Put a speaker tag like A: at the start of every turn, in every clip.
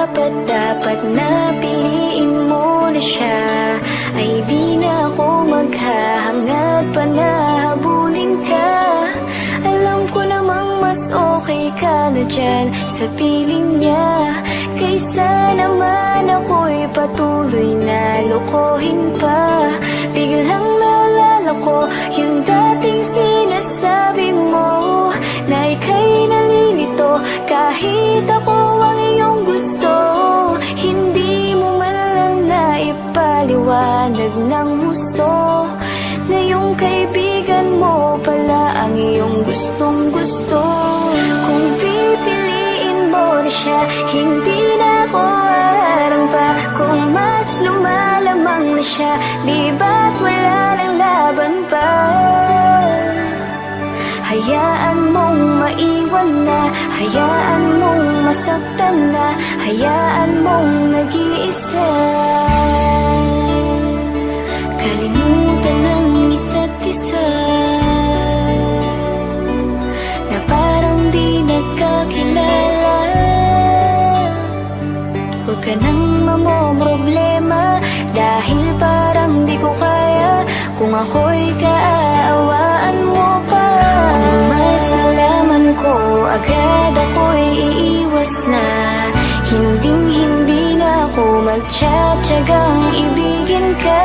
A: dapat na piliin mo na siya, ay di na ako maghahangad pa na habulin ka. Alam ko namang mas okay ka na dyan sa piling niya, kaysa naman ako'y patuloy na lokohin pa. Biglang naalala ko yung dating sinasabi mo na ika'y nalilito kahit ako ang iyong gusto. Hindi mo man lang naipaliwanag ng gusto na yung kaibigan mo pala ang iyong gustong gusto. Kung pipiliin mo na siya, hindi na ako aarang pa. Kung mas lumalamang na siya, di ba't wala nang laban pa? Hayaan mong maiwan na, hayaan mong masaktan na, hayaan mong nag-iisa. Kalimutan ng isa't isa na parang di nagkakilala. Huwag ka nang mamomroblema dahil parang di ko kaya. Kung ako'y kaaawaan mo pa, kung mas nalaman ko agad ako'y iiwas na. Hinding-hindi na ako magtsatsagang ibigin ka.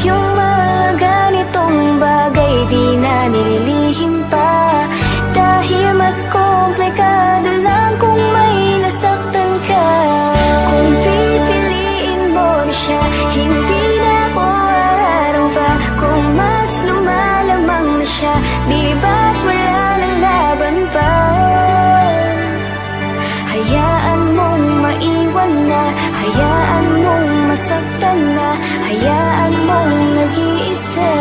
A: Yung mga ganitong bagay di na nililihim pa, dahil mas komplikado lang kung may nasaktan ka. Kung pipiliin mo na siya, hindi na ako aarang pa. Kung mas lumalamang na siya, di ba't wala nang laban pa? Hayaan mong maiwan na, hayaan mong masaktan na, hayaan mong nag-iisa.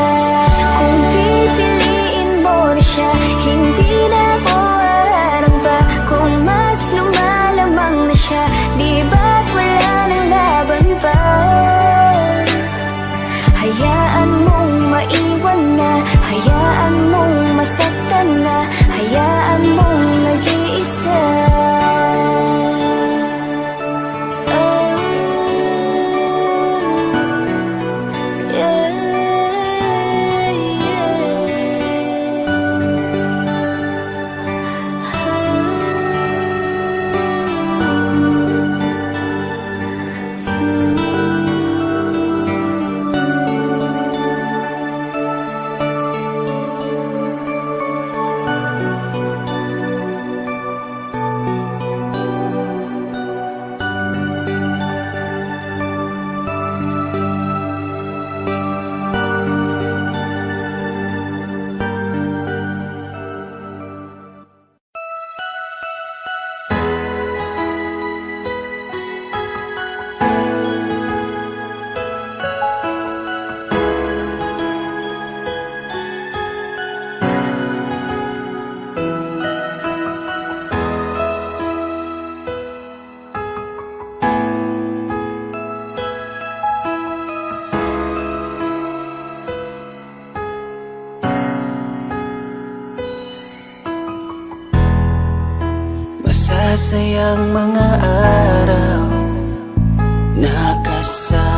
A: Kung pipiliin mo na siya, hindi na ako aarang pa. Kung mas lumalamang na siya, di ba't wala nang laban pa? Hayaan mong maiwan na, hayaan mong masaktan na, hayaan mong nag-iisa.
B: Masasayang mga araw na kasama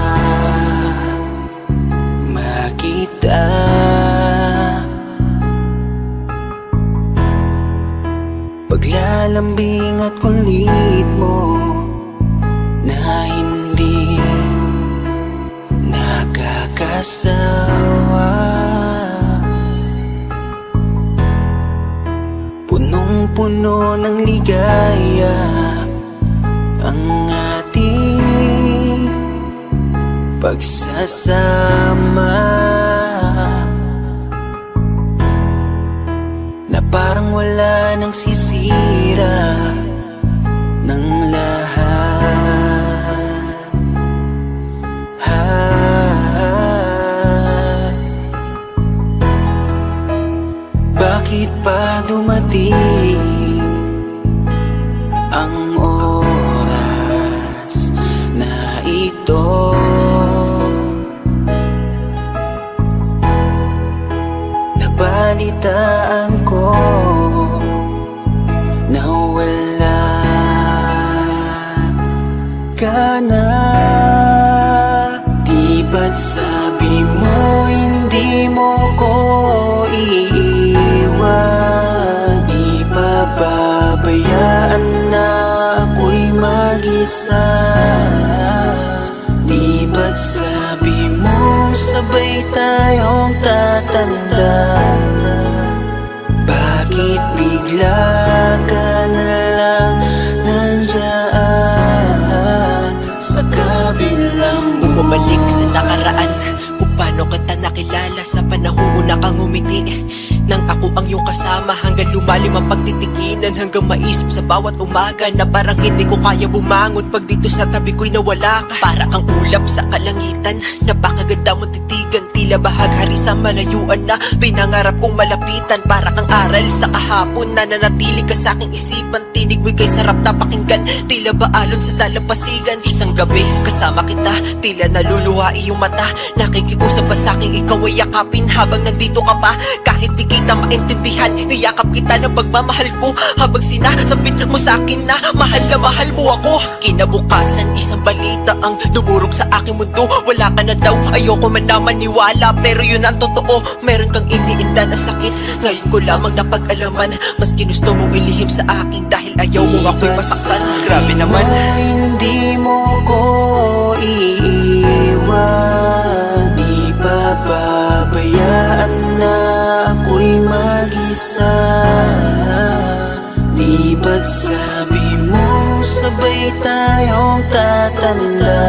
B: kita. Paglalambing at kulit mo na hindi nakakasawa. Punong-puno ng ligaya ang ating pagsasama, na parang wala nang sisira ng lahat. Bakit pa dumating ang oras na ito? Nabalitaan ko na wala ka na. Di ba't sabi mo hindi mo ko iiwan? Di pababayaan na ako'y mag-isa. Di ba't sabi mo sabay tayong tatanda? Bakit bigla ka na lang nandyan sa kabilang buhay?
C: Bumalik sa nakaraan, kung paano kita nakilala sa panahong una kang umiti. Nang ako ang iyong kasama, hanggang lumalim ang pagtitikinan, hanggang maisip sa bawat umaga na parang hindi ko kaya bumangon pag dito sa tabi ko'y nawala ka. Para kang ulap sa kalangitan, napakaganda mong titigan, tila bahaghari sa malayuan na pinangarap kong malapitan. Para kang aral sa kahapon na nanatili ka sa aking isipan, tinig mo'y kay sarap na pakinggan, tila ba alon sa dalampasigan. Isang gabi kasama kita, tila naluluha iyong mata, nakikiusap ka sa aking ikaw ay yakapin habang nandito ka pa. Kahit di kita maintindihan, niyakap kita ng pagmamahal ko, habang sinasabit mo sa akin na mahal mo ako. Kinabukasan, isang balita ang dumurog sa aking mundo. Wala ka na daw, ayoko man na maniwala, pero yun ang totoo. Meron kang iniinda na sakit, ngayon ko lamang napag-alaman. Mas ginusto mong ilihim sa akin dahil ayaw mo ako'y masaktan. Grabe naman.
B: Hindi mo ko iiwan. Di pababayaan na ako'y mag-isa. Di ba't sabi mo sabay tayong tatanda?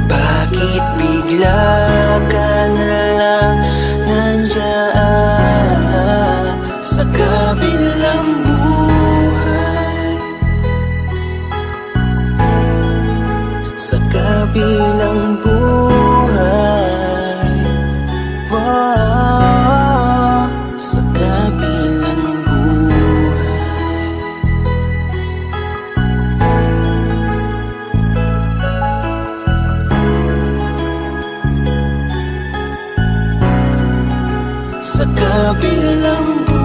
B: Bakit bigla ka na lang nandyan sa kabilang buhay? Sa kabilang buhay, wow, sa kabilang buhay. Sa kabilang buhay.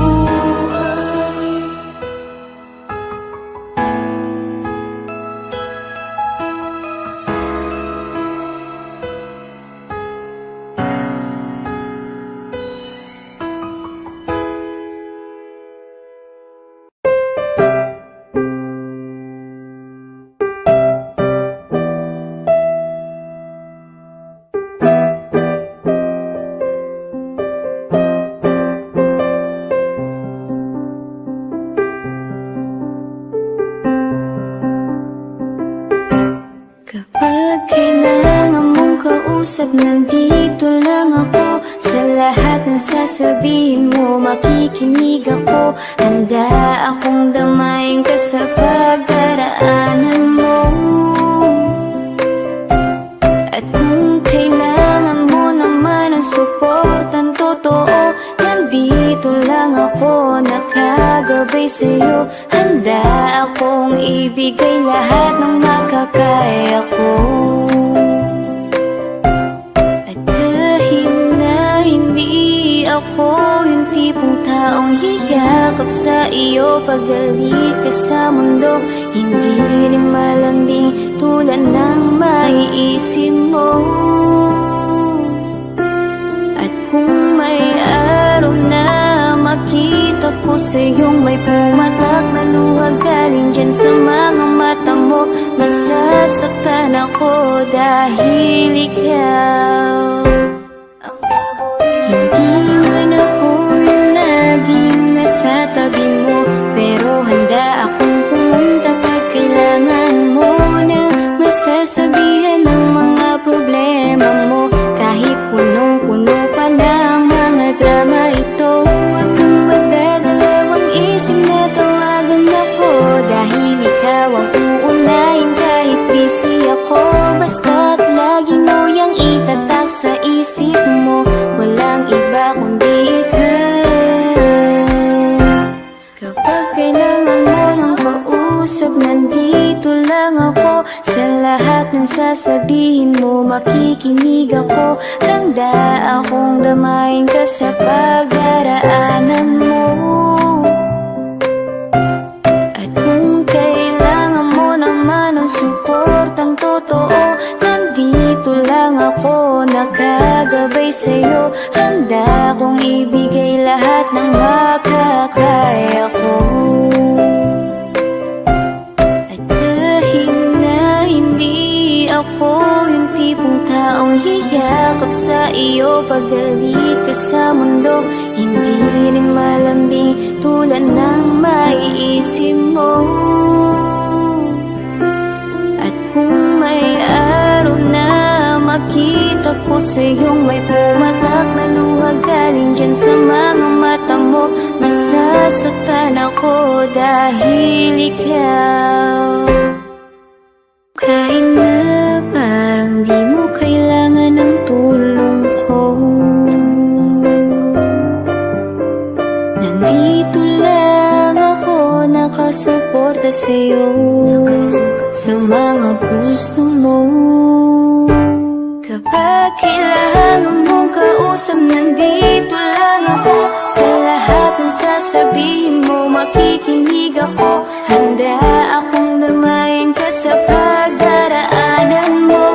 A: Kapag kailangan mong kausap, nandito lang ako. Sa lahat ng sasabihin mo, makikinig ako. Handa akong damayin ka sa pagdaraanan mo. At kung kailangan mo naman ang suportang totoo, nandito lang ako, nakagabay sa'yo. Handa akong ibigay lahat ng makakaya ko. At kahit na hindi ako yung tipong taong hiyakap sa iyo pagalit ka sa mundo, hindi rin malambing tulad ng maiisip mo. At kung may araw na makita ko sa iyong may pumatak na luha galing dyan sa mga mata mo, masasaktan ako dahil ikaw ang paborito. Hindi man ako yung laging nasa tabi mo, pero handa akong pumunta pag kailangan mo na masasabihan ng mga problema mo. Kahit punong-puno pa ng mga drama ito, huwag kang magdadalawang isip na tawagan ako, dahil ikaw ang uunahin kahit busy ako. Basta't lagi mo yang itatak sa isip mo, walang iba kundi ikaw. Kapag kailangan mo ng kausap, nandito lang ako. Sa lahat ng sasabihin mo, makikinig ako. Handa akong damayin ka sa pagdaraanan mo. At kung kailangan mo naman ang nakagabay sa'yo. Handa kong ibigay lahat ng makakaya ko. At kahit na hindi ako yung tipong taong hiyakap sa iyo pagdalit ka sa mundo, hindi rin malambing tulad ng maiisip mo. At kung may araw na makita ko sa iyong may pumatak na luha galing dyan sa mga mata mo, masasaktan ako dahil ikaw. Kahit na parang di mo kailangan ng tulong ko, nandito lang ako nakasuporta sa'yo sa mga gusto mo. Kapag kailangan mong kausap, nandito lang ako. Sa lahat ng sasabihin mo, makikinig ako. Handa akong damayan ka sa pagdaraanan mo.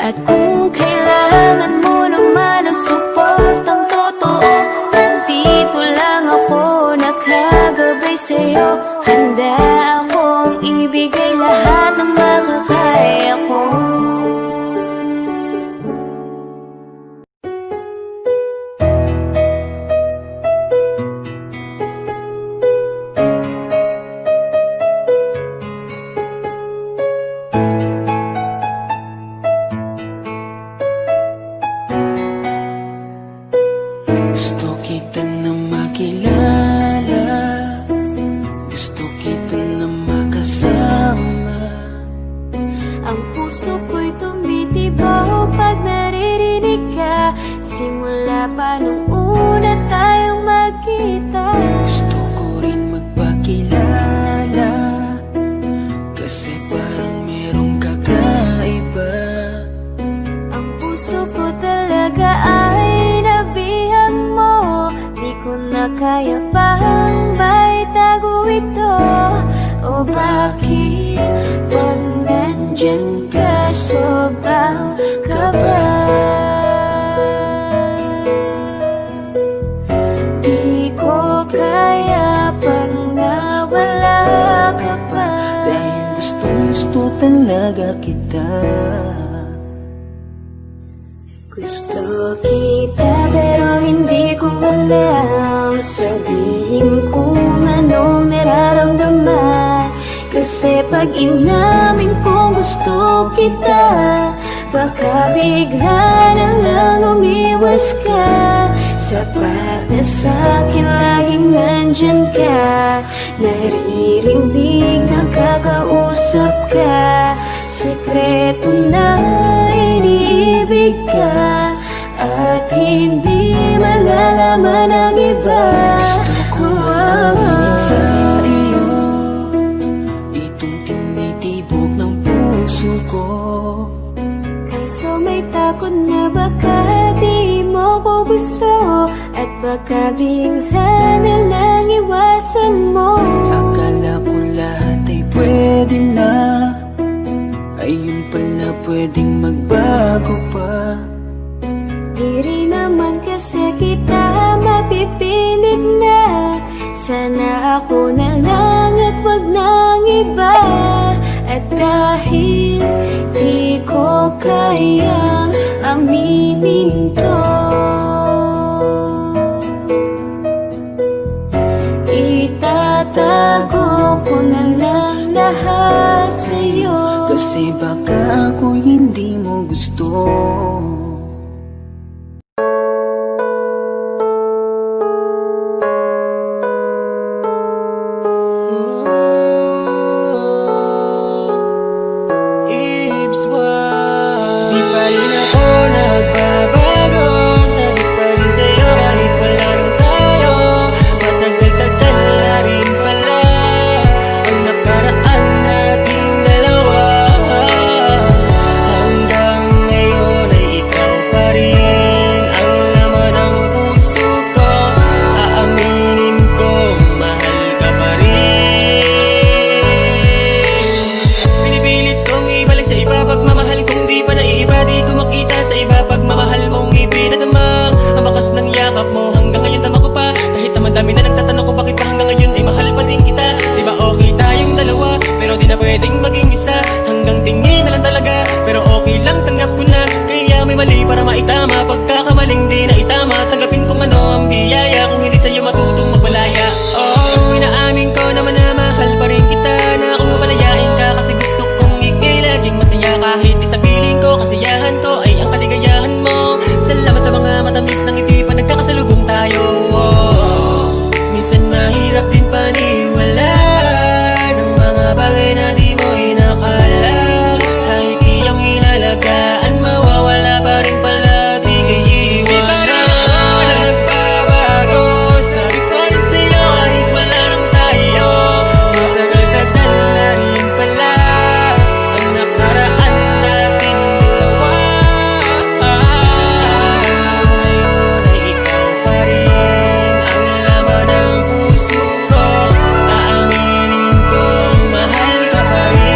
A: At kung kailangan mo naman ang suportang totoo, nandito lang ako nakagabay sa'yo. Handa akong ibigay lahat ng makakaya ko.
B: Gusto kita na makilala, gusto kita na makasama.
A: Ang puso ko'y tumitibaw pag naririnig ka, simula pa nung una tayong magkita.
B: Gusto ko rin magpakilala, kasi parang merong kakaiba.
A: Ang puso ko talaga ay nabihag mo, di ko na kaya pang maitago ito. O bakit pag nandyan ka sobrang kaba? Di ko kaya pag nawala ka pa.
B: Dahil gusto talaga kita.
A: Gusto kita pero hindi ko alam sabihin kung anong nararamdaman. Kasi pag inamin kong gusto kita, baka bigla na lang umiwas ka. Sapat na sa'kin laging nandyan ka, naririnig na kakausap ka. Sekreto na iniibig ka, at hindi malalaman ng iba.
B: Gusto ko aminin sa iyo itong tinitibok ng puso ko.
A: Kaso may takot na baka di mo ko gusto, at baka bigla na lang iwasan mo.
B: Akala ko lahat ay pwede na, ayun pala pwedeng magbago pa.
A: Di rin naman kasi kita mapipilit na, sana ako na lang at wag nang iba. At dahil di ko kayang aminin to, itatago ko na lang lahat sa'yo.
B: Kasi baka ako hindi mo gusto. Di pa rin ako nagbabago, sabi pa rin sa'yo kahit wala rin tayo. Matagal-tagal na rin pala ang nakaraan nating dalawa. Hanggang ngayon tama, pagkakamaling di na itama. Tanggapin kung ano ang biyaya, kung hindi sa'yo matutong magmalaya. Oh, inaamin ko naman na mahal pa rin kita, na kung mapalayain ka kasi gusto kong ikay laging masaya. Kahit di sa piling ko, kasiyahan ko ay ang kaligayahan mo. Salamat sa mga matamis ng ngiti pa nagkakasalubong tayo. Oh, minsan mahirap din paniwala ng mga bagay na di mo inakala. Kahit iyong inalagaan, mawawala pa rin pala, di kayo iwanan. Di pa rin ako nagbabago, sabi ko rin sa'yo kahit wala nang tayo. Matagal-tagal na rin pala ang nakaraan natin dalawa. Ngayon ay ikaw pa rin ang laman ng puso ko. Aaminin kong mahal ka pa rin.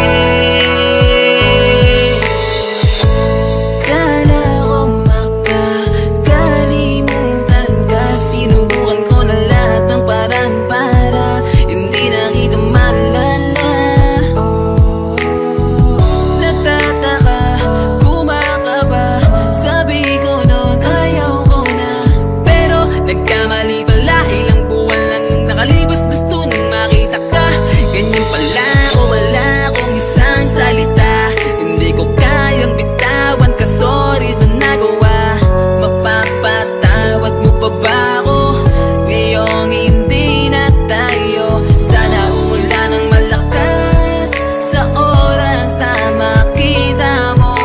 D: Kala ko makakalimutan ka. Sinubukan ko na lahat ng paraan para hindi na kita maalala. Nagtataka, kumakaba, sabi ko noon ayaw ko na. Pero nagkamali pala, ilang buwan lang nakalipas, gusto nang makita ka. Ganyan pala ako, wala akong isang salita. Hindi ko kayang bitawan ka, sorry sa nagawa. Mapapatawad mo pa ba ako ngayong hindi na tayo? Sana umula ng malakas sa oras na makita mo.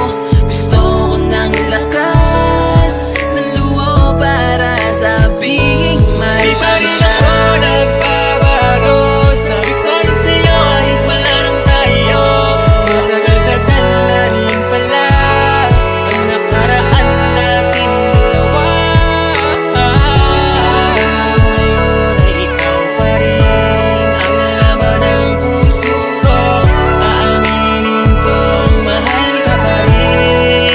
D: Gusto ko ng lakas ng luho para sabihin mahal
B: Di pa
D: pa
B: rin
D: kita.
B: ako nagbabago, sabi ko rin sa'yo kahit wala nang tayo. Matagal-tagal na rin pala ang nakaraan natin dalawa. Ngayon ay ikaw pa rin ang laman ng puso ko. Aaminin kong mahal ka pa rin.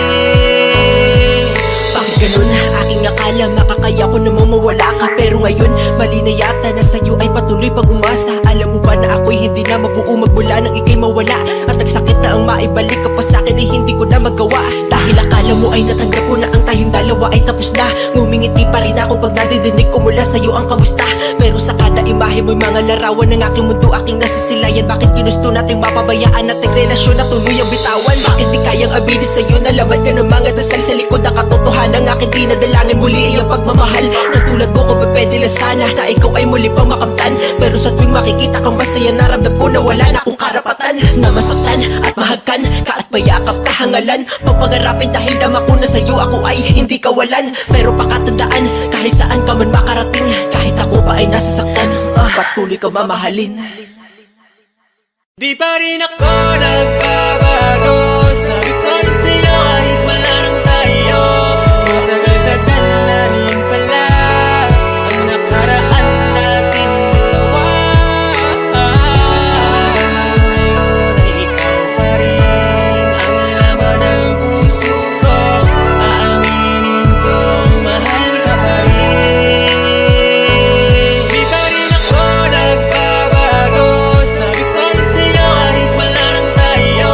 C: Bakit ganun? Aking akala makakaya ko namang mawala ka. Pero ngayon, mali na yata na sa'yo ay patuloy pang umasa. Alam mo ba na ako'y hindi na mabuo magmula nang ika'y mawala? At ang sakit na ang maibalik ka pa sa'kin ay hindi ko na magawa. Dahil akala mo ay natanggap ko na ang tayong dalawa ay tapos na. Ngumingiti pa rin ako pag nadidinig ko mula sa'yo ang kamusta. Pero sa kada imahe mo'y mga larawan ng aking mundo, aking nasisilayan. Bakit ginusto nating mapabayaan nating relasyon na tuluyang bitawan? Bakit di kayang abinin sa'yo na laman ka ng mga dasal sa likod na katotohanan? Ang aking dinadalangin muli ay ang pagmamahal. Nang tulad mo ko pa pwede lang sana na ikaw ay muli pang makamtan. Pero sa tuwing makikita kang masaya, naramdam ko na wala na akong karapatan na masaktan at mahagkan ka at mayakap kahangalan. Papangarapin dahil dama ko na sa'yo ako ay hindi kawalan. Pero pakatandaan, kahit saan ka man makarating, kahit ako pa ay nasasaktan, patuloy ka mamahalin.
B: Di pa rin ako nagbabago, sabi ko rin sa'yo kahit wala nang tayo. Matagal-tagal na rin pala ang nakaraan natin dalawa. Ngayon ay ikaw pa rin ang laman ng puso ko. Aaminin kong mahal ka pa rin. Di pa rin ako nagbabago, sabi ko rin sa'yo kahit wala nang tayo.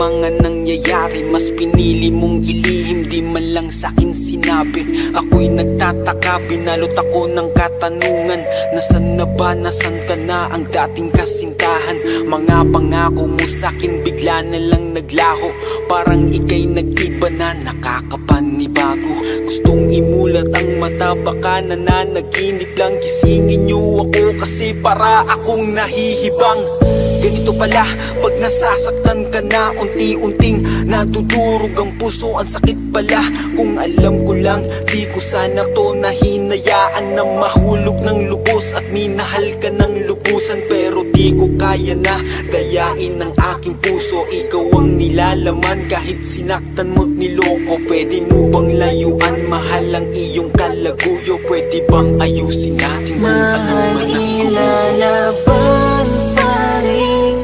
E: mga nangyayari, mas pinili mong ilihim, di man lang sa'kin sinabi. Ako'y nagtataka, binalot ako ng katanungan. Nasaan na ba, nasan ka na ang dating kasintahan? Mga pangako mo sa'kin bigla na lang naglaho, parang ika'y nag-iba na, nakakapanibago. Gustong imulat ang mata, baka nananaginip lang. Gisingin niyo ako kasi para akong nahihibang. Ganito pala pag nasasaktan ka na, unti-unting nadudurog ang puso, ang sakit pala. Kung alam ko lang, di ko sana to nahinayaan na mahulog ng lubos at minahal ka ng lubusan. Pero di ko kaya na dayain ang aking puso, ikaw ang nilalaman kahit sinaktan mo't niloko. Pwede mo bang layuan, mahal ang iyong kalaguyo? Pwede bang ayusin natin kung ano man ang
D: Mailalaban pa rin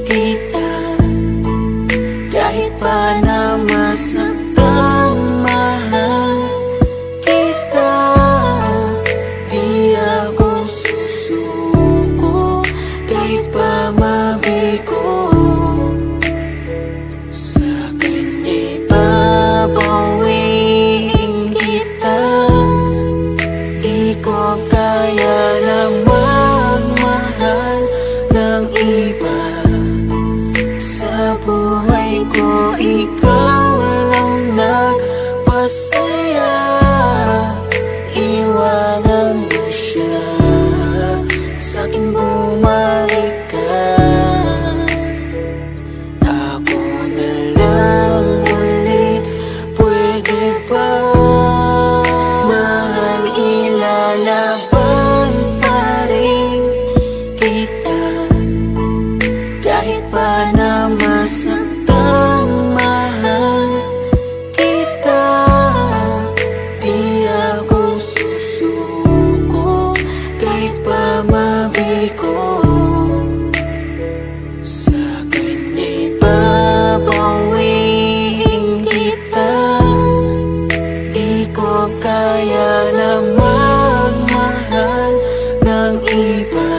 D: kita kahit pa na masaktan, mahal kita. Di ako susuko kahit pa mabigo. Sa kanya'y babawiin kita. Di ko kaya na magmahal ng iba. Sa buhay ko, ikaw lang nagpasaya. Iwanan mo siya, sa'kin bumalik ka. Ako na lang ulit, pwede ba? Mahal, ilalaban pa rin kita kahit pa na masaktan, mahal kita. Di ako susuko kahit pa mabigo. Sa kanya'y babawiin kita. Di ko kaya na magmahal ng iba.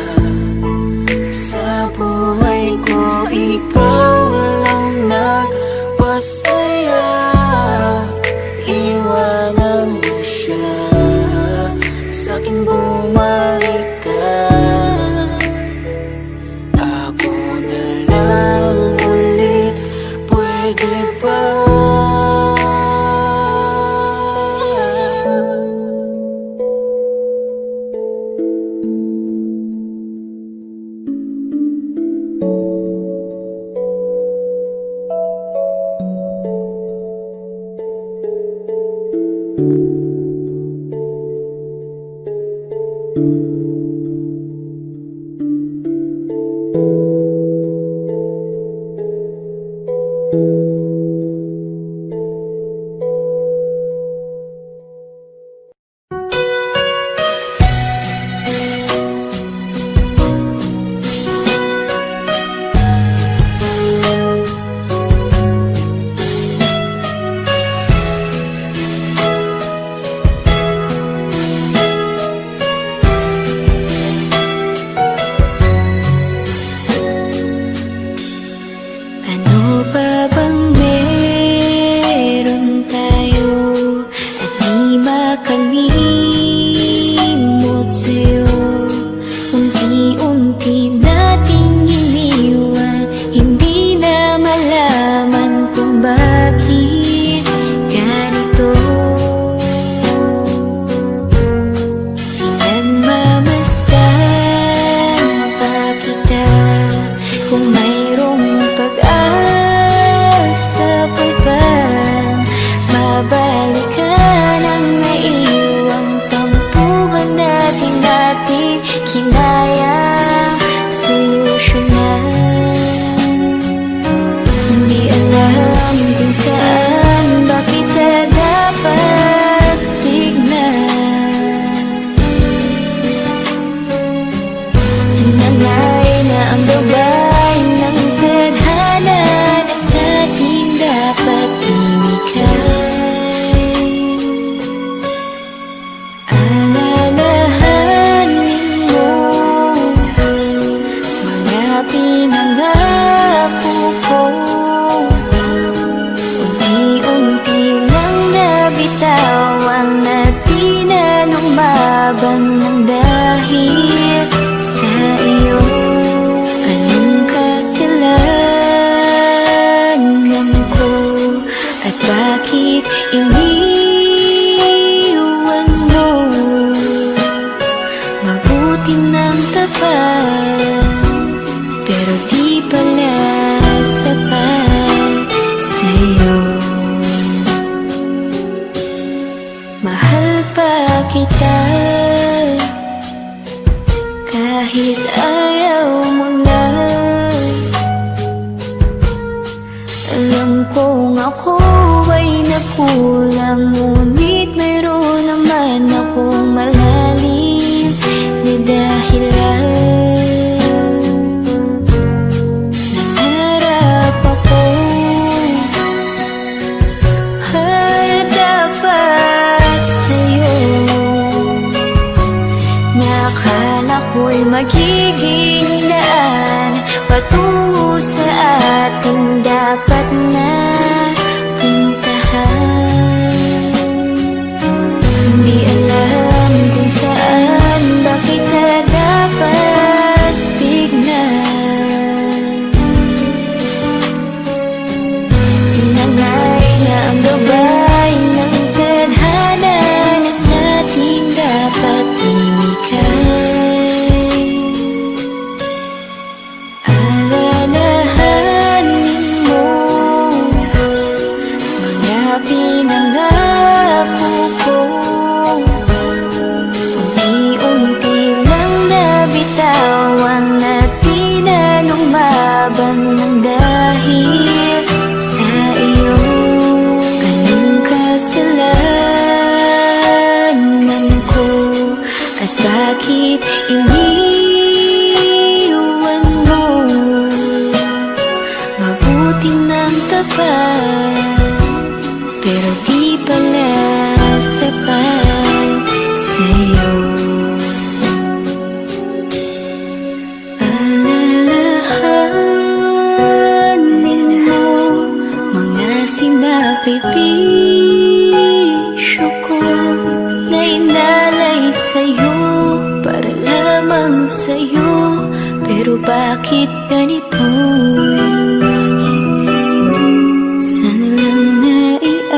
D: Sa buhay ko, ikaw lang nagpasaya. Iwanan mo siya, sa'kin bumalik ka. Ako na lang ulit, pwede ba?
A: Ano pa bang meron tayo at di makalimot sa'yo? Unti-unti nating iniwan, hindi na malaman kung bakit ganito. Pinagmamasdan pa kita kung mayroong pag-asa pa ba, mabalikan ang naiwang tampuhan natin kinayang solusyonan. Hindi alam kung saan ba kita dapat tignan. Tinangay na ang gabay ng tadhana na sa ating dapat binigay. Alalahanin mo mga pinangako ko. bakit iniwan mo? Mabuti ng tapat, pero di pala sapat sa'yo. Mahal pa kita, kahit ayaw mo na. Alam kong ako ay nakulang, ngunit mayroon naman akong malalim na dahilan. Nangarap ako at dapat sa'yo, nakala ko'y magiging daan patungo sa ating dapat na puntahan. Hindi alam kung saan ba kita dapat tignan. Hinangay na ang gabay ng tadhana na sa ating dapat inikay. Alalahanin mo mga pinangako ko, unti-unti lang nabitawan at pinanumbaban ng dahil sa iyo. Anong kasalanan ko at bakit iniwan mo? Mabuti ng tapat, pero di pala sapat sa'yo. Alalahanin mo mga sinakripisyo ko na inalay sa'yo, para lamang sa'yo. Pero bakit ganito? Sana lang naiayos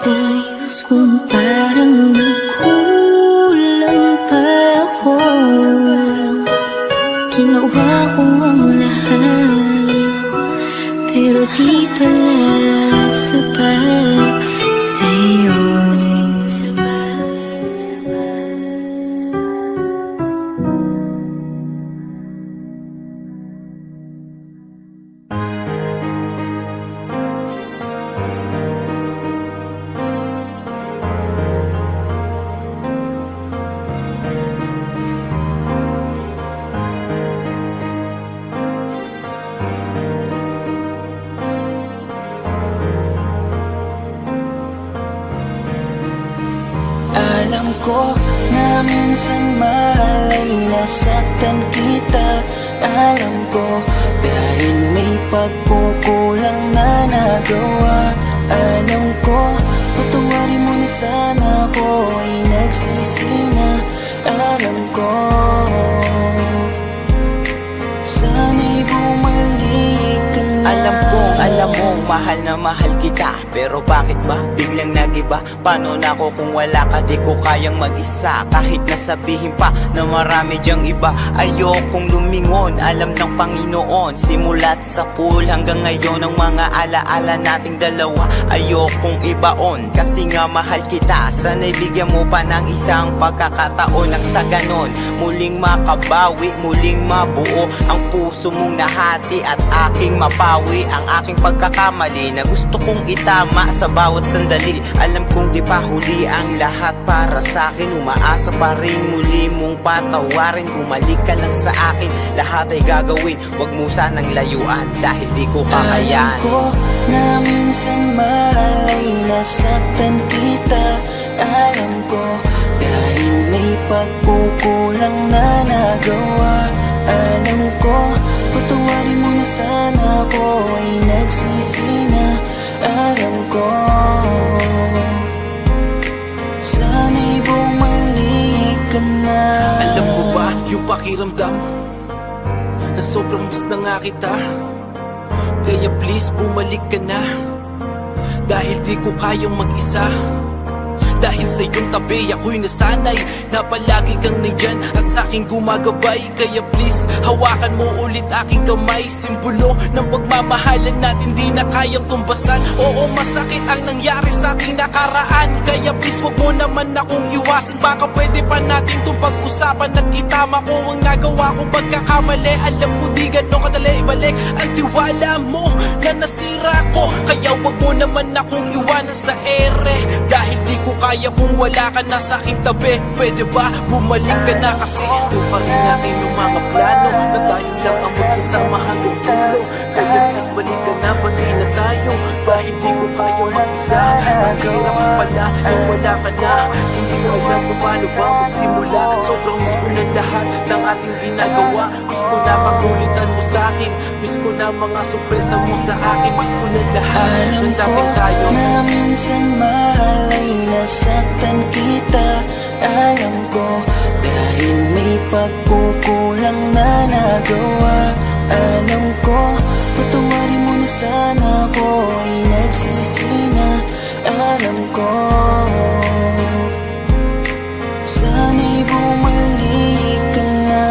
A: ko, kung parang nagkulang pa ako. Ginawa ko ang lahat, pero di pala sapat sa'yo.
E: Alam ko na minsan mahal ay nasaktan kita. Alam ko dahil may pagkukulang na nagawa. Alam ko patawarin mo na sana ako ay nagsisi na. Alam ko sana'y bumalik ka na. Alam mo, mahal na mahal kita. Pero bakit ba biglang nagiba? Paano na ako kung wala ka? Di ko kayang mag-isa. Kahit nasabihin pa na marami dyang iba, ayokong lumingon. Alam ng Panginoon, simulat sa pool hanggang ngayon, ang mga alaala nating dalawa ayokong ibaon. Kasi nga mahal kita, sana'y bigyan mo pa ng isang pagkakataon. Nang sa ganon, muling makabawi, muling mabuo ang puso mong nahati at aking mapawi ang aking pagkakamali na gusto kong itama sa bawat sandali. Alam kong di pa huli ang lahat para sa akin. Umaasa pa rin muli mong patawarin. Bumalik ka lang sa akin, lahat ay gagawin. Huwag mo sanang layuan dahil di ko kakayanin. Alam ko na minsan mahal ay nasaktan kita. Alam ko dahil may pagkukulang na nagawa. Alam ko patawarin mo na sana ako ay nagsisi na. Alam ko sana'y bumalik ka na.
F: Alam mo ba yung pakiramdam na sobrang miss na nga kita?
C: Kaya please bumalik ka na, dahil di ko kayang mag-isa. Dahil sa iyong tabi ako'y nasanay na palagi kang nandyan at sa'king gumagabay. Kaya please, hawakan mo ulit aking kamay. Simbolo ng pagmamahalan natin di na kayang tumbasan. Oo, masakit ang nangyari sa ating nakaraan. Kaya please, wag mo naman akong iwasan. Baka pwede pa natin itong pag-usapan at itama ko ang nagawa kong pagkakamali. Alam ko di ganon kadali ibalik ang tiwala mo na nasira ko. Kaya wag mo naman akong iwanan sa ere, dahil di ko kaya kung wala ka na sa aking tabi. Pwede ba bumalik ka na, kasi tuparin natin yung mga plano na tayo lang ang magsasama hanggang dulo. Kaya please balik ka na, pati na tayo, dahil di ko kaya mag-isa. Ang hirap pala yung wala ka na, hindi ko alam kung paano ba magsimula. Sobrang miss ko na lahat ng ating ginagawa. Miss ko na kagulitan mo sa akin, miss ko na mga sorpresa mo sa akin, miss ko na lahat ng dating tayo.
F: Na minsan mahal ay nasaktan kita. Alam ko dahil may pagkukulang na nagawa. Alam ko patawarin mo na sana ko ay nagsisi na. Alam ko sana'y bumalik ka na.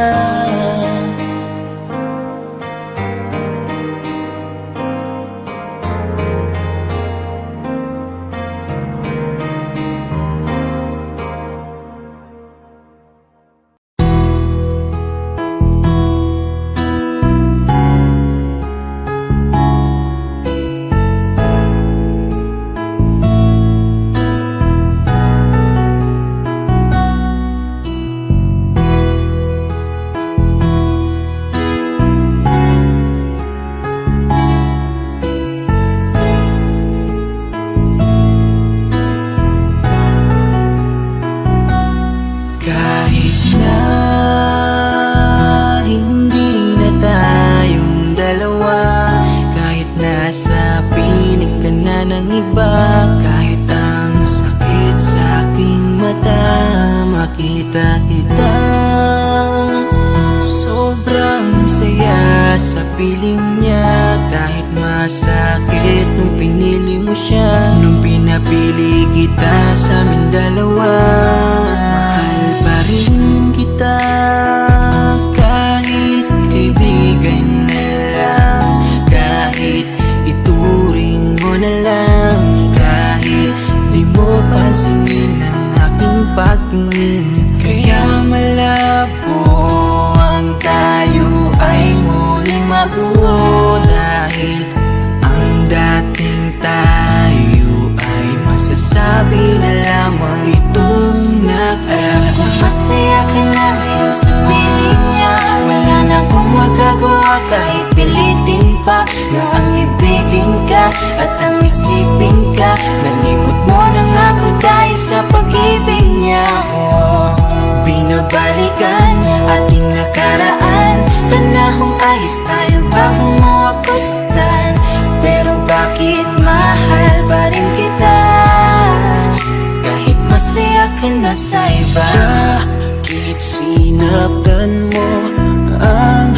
F: Makita kita, sobrang saya sa piling niya. Kahit masakit nung pinili mo siya, nung pinapili kita sa amin dalawa. Mahal pa rin kita kahit kaibigan na lang, kahit ituring mo na lang, kahit di mo pansinin ang aking pagtingin. Kaya malabo ang tayo ay muling mabuo, dahil ang dating tayo ay masasabi na lamang itong
A: Alam ko masaya ka na ngayon sa piling niya. Wala na akong magagawa kahit pilitin pa, na ang ibigin ka at ang isipin ka. Nalimot mo na nga ako dahil sa pag-ibig niya. Binabalikan ating nakaraan, panahong ayos tayo bago mo ako saktan. Pero bakit mahal pa rin kita kahit masaya ka na sa iba?
F: Bakit sinaktan mo ang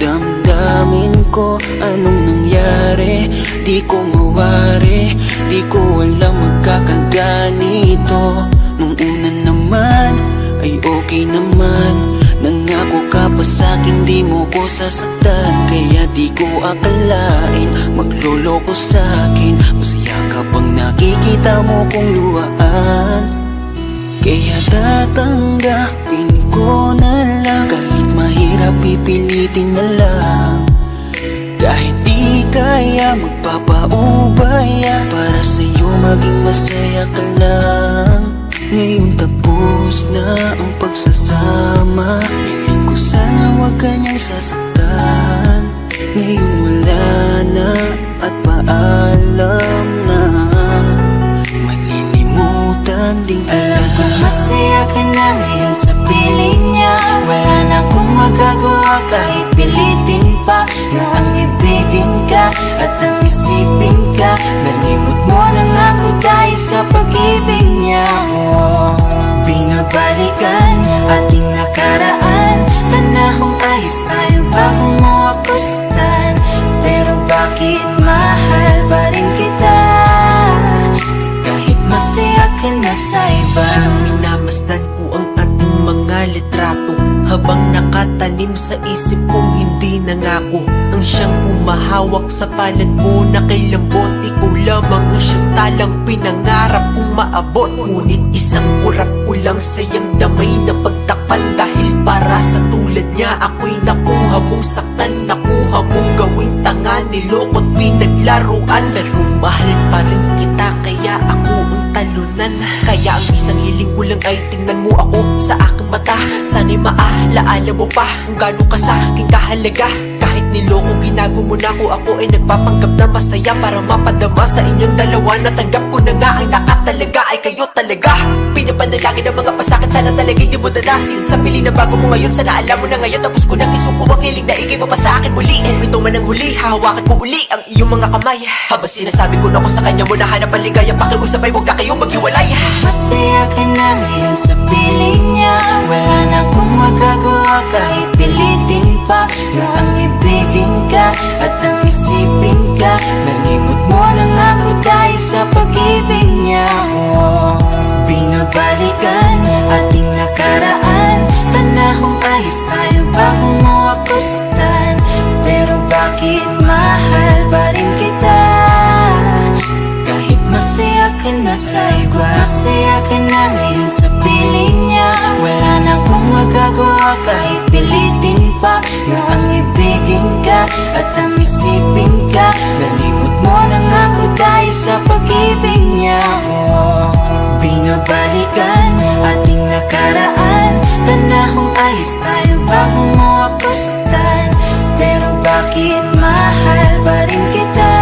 F: damdamin ko? Anong nangyari? Di ko mawari, di ko alam magkakaganito. Nung una naman ay okay naman, nangako ka pa sa'kin di mo ko sasaktan. Kaya di ko akalain magloloko sa'kin. Masaya ka pang nakikita mo kong luhaan. Kaya tatanggapin ko na lang, kahit mahirap pipilitin na lang. Kahit di kaya magpapaubaya, para sa'yo maging masaya ka lang. Ngayon tapos na ang pagsasama, hiling ko sana wag ka niyang sasaktan. Ngayon wala na at paalam na, malilimutan din kita.
A: Alam ko masaya ka na ngayon sa piling niya. Wala na akong magagawa kahit pilitin pa, na ang ibigin ka at ang isipin ka. Nalimot mo na nga ako dahil sa pag-ibig niya. Binabalikan ating nakaraan, panahong ayos tayo bago mo ako saktan. Pero bakit
C: litrato habang nakatanim sa isip kong hindi nangako. Ang siyang humahawak sa palad mo na kay lambot. Ikaw lamang ang siyang talang pinangarap kong maabot. Ngunit isang kurap ko lang sayang damay na pagtakpan. Dahil para sa tulad niya ako'y nakuha mong saktan, nakuha mong gawing tanga, niloko't pinaglaruan. Pero mahal pa rin kita kaya ako ang talunan. Kaya ang isang hiling ko lang ay tingnan mo ako sa aking mata. Sana'y maalaala mo pa kung gaano ka sa aking kahalaga. Kahit niloko ginago mo na ako ay nagpapanggap na masaya para mapadama sa inyong dalawa. Natanggap ko na nga ang nakatalaga ay kayo talaga. Pinapanalangin ang mga pasakit, sana talaga'y di mo dadasin. Sa pili na bago mo ngayon, sana alam mo na ngayon. Tapos ko nang isuko ang hiling na ikay mo pa sa akin muli. Kung ito man ang huli, hahawakan ko uli ang iyong mga kamay. Habang sinasabi ko na ko sa kanya mo na hanap ang ligaya, pakiusap ay huwag na kayong maghiwalay.
F: Masaya ka na ngayon sa piling niya. Wala na akong magagawa kahit pilitin pa na ang ibigin ka at ang isipin ka. Nalimot mo na nga ako dahil sa pag-ibig niya. Binabalikan ating nakaraan, panahong ayos tayo bago mo ako saktan. Pero bakit mahal pa rin kita? Kahit masaya ka na sa iba, masaya ka na ngayon sa piling niya. Wala na akong magagawa kahit pilitin pa na ang ibigin ka at ang isipin ka. Nalimot mo na nga ako dahil sa pag-ibig niya. Binabalikan ating nakaraan, panahong ayos tayo bago mo ako saktan. Pero bakit mahal pa rin kita?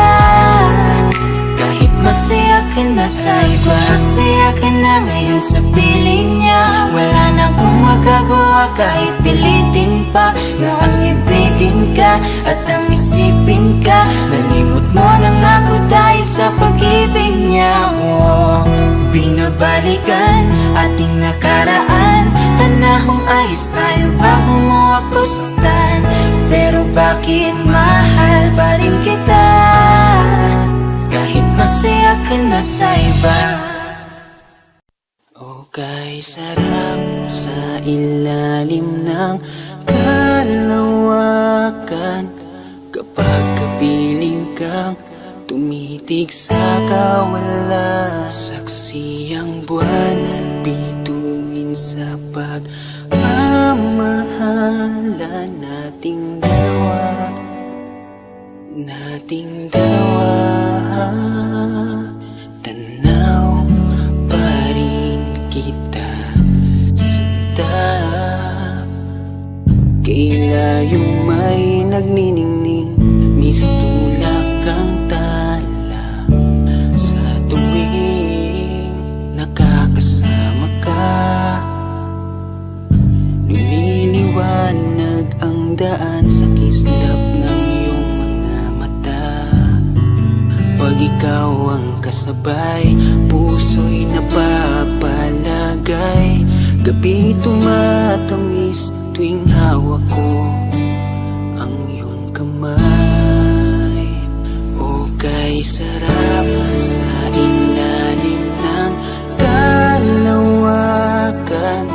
F: Kahit masaya ka na sa iba, masaya ka na ngayon sa piling niya. Wala na akong magagawa kahit pilitin pa na ang ibigin ka at ang isipin ka. Nalimot mo na nga ako dahil sa pag-ibig niya. Binabalikan ating nakaraan, panahong ayos tayo bago mo ako saktan. Pero bakit mahal pa rin kita? Kahit masaya ka na sa iba. Okay, sarap sa ilalim ng kalawakan kapag kapiling kang tumitig sa kawala. Saksi ang buwan at bituin sa pagmamahala nating dalawa. Nating dalawa, tanaw pa rin kita sinta. Kailayong may nagniningning, mistulak ang tala. Sa tuwing nakakasama ka, lumiliwanag ang daan sa kislap ng iyong mga mata. Pag ikaw ang kasabay, puso'y napapalagay. Gabi tumatamis tuwing hawak ko ang iyong kamay. O kay sarap sa ilalim ng kalawakan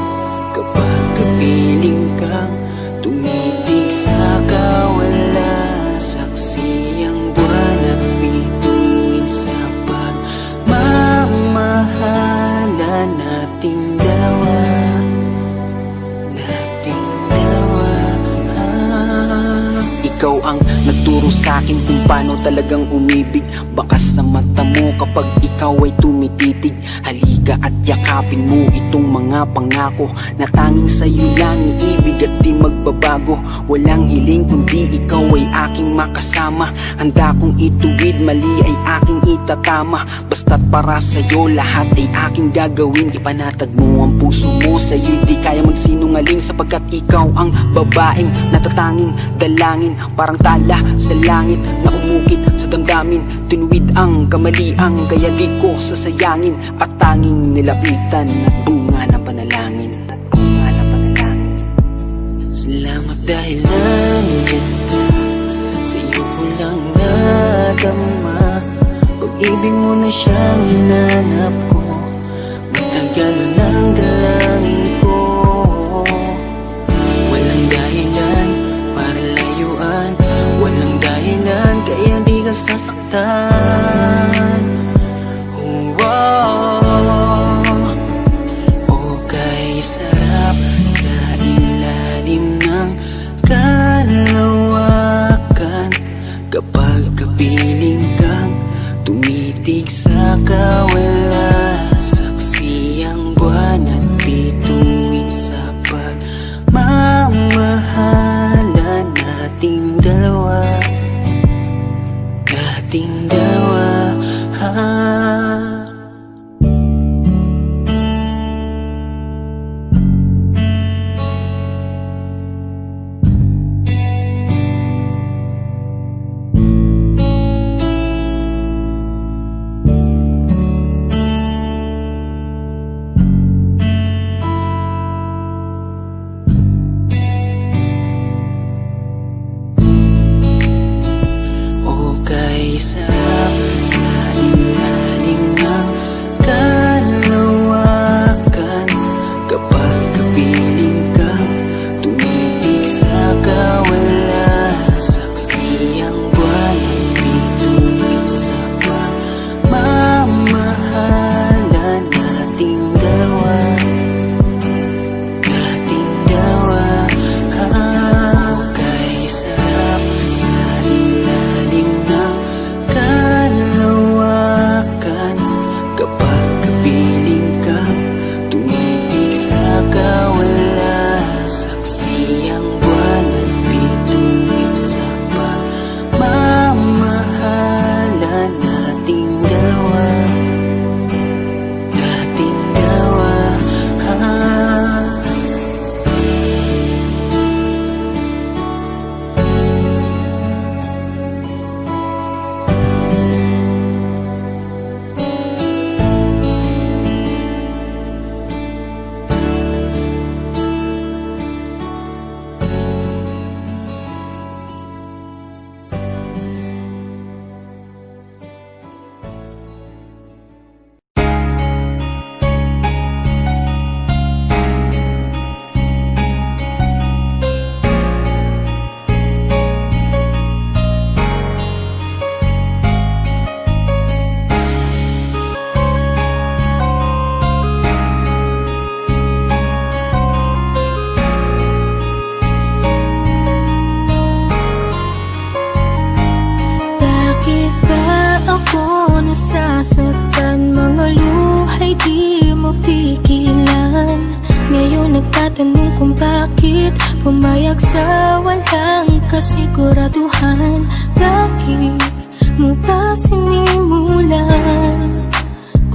F: kapag kapiling kang tumitig sa kawala. Saksi ang buwan at bituin sa pagmamahala nating dalawa. Ikaw ang nagturo sa akin kung paano talagang umibig. Bakas sa mata mo kapag ikaw ay tumititig. Halika at yakapin mo itong mga pangako na tanging sa'yo lang iibig at di magbabago. Walang hiling kundi ikaw ay aking makasama. Handa kong ituwid, mali ay aking itatama. Basta't para sa'yo lahat ay aking gagawin. Ipanatag mo ang puso mo, sa'yo di kaya magsinungaling. Sapagkat ikaw ang babaeng natatanging dalangin. Parang tala sa langit na umukit sa damdamin. Tinuwid ang kamaliang kaya di ko sasayangin. At tanging nilapitan at bunga ng panalangin. Salamat dahil nandiyan ka. Sa iyo ko lang nadama. Pag-ibig mo na siyang hinanap ko. Matagal na ng dalangin ko. ka sasaktan. O kay sarap sa ilalim ng kalawakan, kapag kapiling kang tumitig sa kawalan. Saksi ang buwan at bituin sa pagmamahalan nating dalawa, nating dalawa. Sarap sa ilalim ng kalawakan, kapag kapiling kang tumitig sa kawalan. Saksi ang buwan at bituin sa pagmamahalan nating dalawa, nating dalawa. Kay sarap sa ilalim ng kalawakan, kapag kapiling kang tumitig sa kawalan. Saksi ang buwan at bituin sa pagmamahalan nating dalawa, nating dalawa.
A: Bakit ba ako nasasaktan? Mga luhay di mo pigilan. Ngayon nagtatanong kung bakit pumayag sa walang kasiguraduhan. Bakit mo ba sinimulan?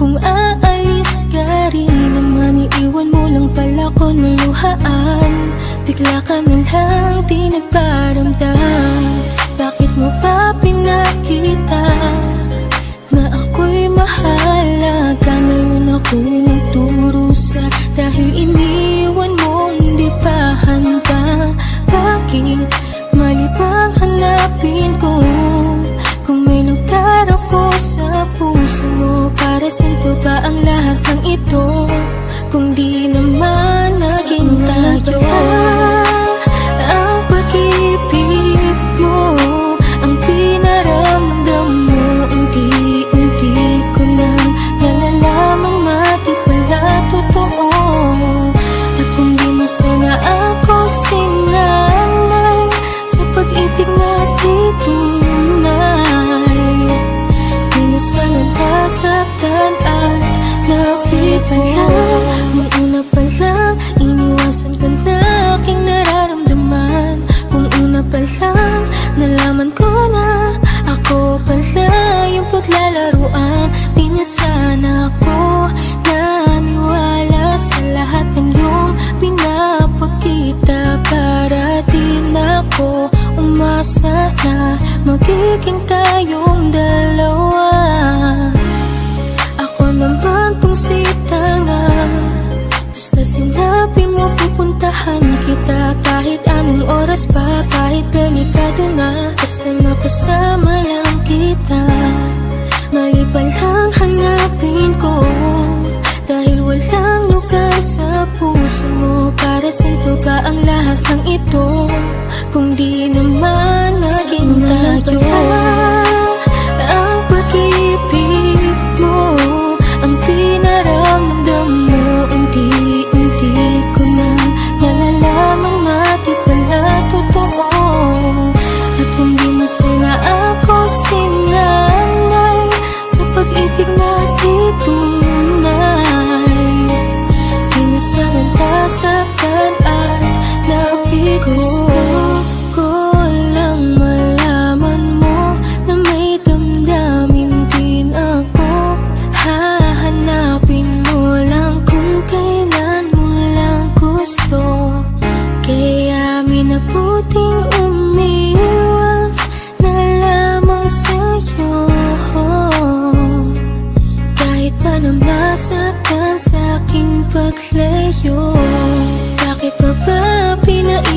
A: Kung aalis ka rin naman, iiwan mo lang pala ko ng luhaan. Bigla ka na lang di nagparamdam. Bakit mo ba pinakita na ako'y mahalaga? Ngayon ako'y nagdurusa dahil iniwan mong di pa handa. Bakit mali bang hanapin ko kung may lugar ako sa puso mo? Para sa'yo ba ang lahat ng ito kung di naman naging tayo? Ang pag-ibig mo ang pinaramdam mo, unti-unti ko nang nalalamang na di pala totoo. At kung di mo sana ako sinalay sa pag-ibig natin tunay, di na sana nasaktan at napipalang. Nung una pa lang, iniwasan ko na aking nararamdaman. Kung una pa lang, nalaman ko na ako pala yung paglalaruan. Di na sana ako naniwala sa lahat ng iyong pinapakita. Para di na ako umasa na magiging tayong dalawa. Ako naman tong si tanga, basta sinabi mo pupuntahan kita. Kahit anong oras pa, kahit delikado na, basta makasama lang kita. Mali ba lang hanapin ko dahil walang lugar sa puso mo? Para sa'yo ba ang lahat ng ito kung di naman naging tayo?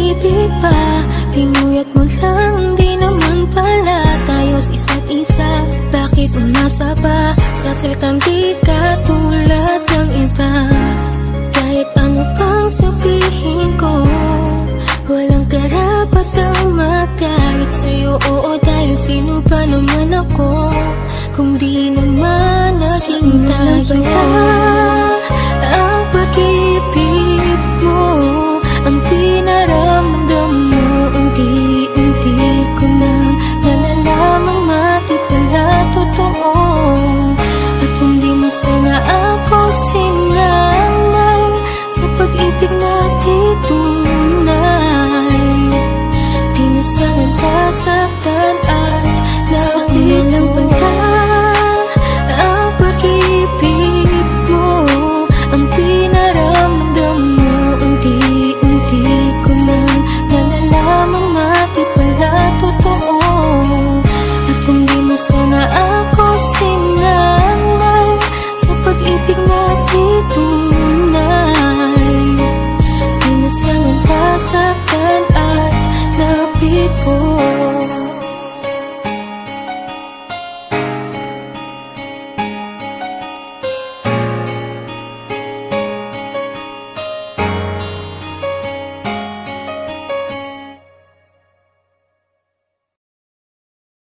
A: pag-ibig pa? Pinuyat mo lang, di naman pala tayo sa isa't isa. Bakit umasa pa sa salitang di katulad ng iba? Kahit ano pang sabihin ko, walang karapat ang magalit sa'yo. Oo, dahil sino ba naman ako kung di naman naging tayo?